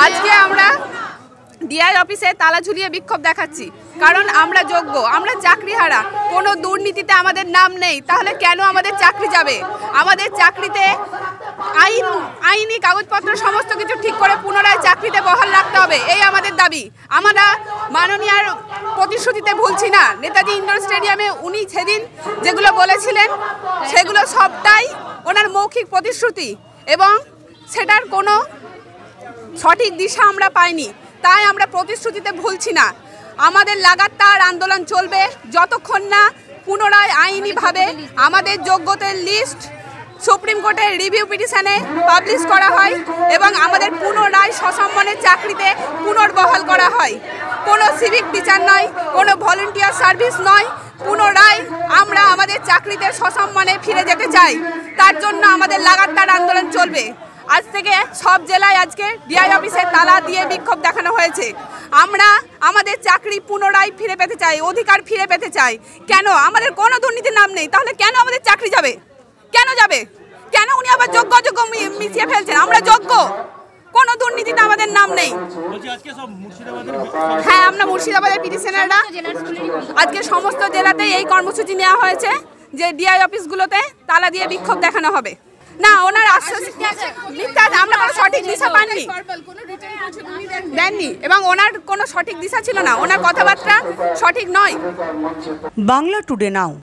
আজকে আমরা ডিআই অফিসে তালা ঝুলিয়ে বিক্ষোভ দেখাচ্ছি, কারণ আমরা যোগ্য, আমরা চাকরিহারা, কোনো দুর্নীতিতে আমাদের নাম নেই। তাহলে কেন আমাদের চাকরি যাবে? আমাদের চাকরিতে আইনি কাগজপত্র সমস্ত কিছু ঠিক করে পুনরায় চাকরিতে বহাল রাখতে হবে, এই আমাদের দাবি। আমরা মাননীয়ার প্রতিশ্রুতিতে ভুলছি না। নেতাজি ইন্ডোর স্টেডিয়ামে উনি সেদিন যেগুলো বলেছিলেন সেগুলো সবটাই ওনার মৌখিক প্রতিশ্রুতি, এবং সেটার কোনো সঠিক দিশা আমরা পাইনি। তাই আমরা প্রতিশ্রুতিতে ভুলছি না। আমাদের লাগাতার আন্দোলন চলবে যতক্ষণ না পুনরায় আইনিভাবে আমাদের যোগ্যতার লিস্ট সুপ্রিম কোর্টের রিভিউ পিটিশনে পাবলিশ করা হয় এবং আমাদের পুনরায় সসম্মানে চাকরিতে পুনর্বহাল করা হয়। কোনো সিভিক টিচার নয়, কোনো ভলেন্টিয়ার সার্ভিস নয়, পুনরায় আমরা আমাদের চাকরিতে সসম্মানে ফিরে যেতে চাই। তার জন্য আমাদের লাগাতার আন্দোলন চলবে। আজ থেকে সব জেলায় আজকে ডিআই অফিসে তালা দিয়ে বিক্ষোভ দেখানো হয়েছে। আমরা আমাদের চাকরি পুনরায় ফিরে পেতে চাই, অধিকার ফিরে পেতে চাই। কেন? আমাদের কোনো দুর্নীতির নাম নেই, তাহলে কেন আমাদের চাকরি যাবে? কেন যাবে? কেন উনি আবার যোগ্য অযোগ্য মিশিয়ে ফেলছেন? আমরা যোগ্য, কোনো দুর্নীতিতে আমাদের নাম নেই। হ্যাঁ, আমরা মুর্শিদাবাদের পিটিশনাররা আজকে সমস্ত জেলাতেই এই কর্মসূচি নেওয়া হয়েছে যে ডিআই অফিসগুলোতে তালা দিয়ে বিক্ষোভ দেখানো হবে। না, ওনার আশ্বাস আমরা কোনো সঠিক দিশা পাননি, দেননি, এবং ওনার কোনো সঠিক দিশা ছিল না, ওনার কথাবার্তা সঠিক নয়। বাংলা টুডে নাও।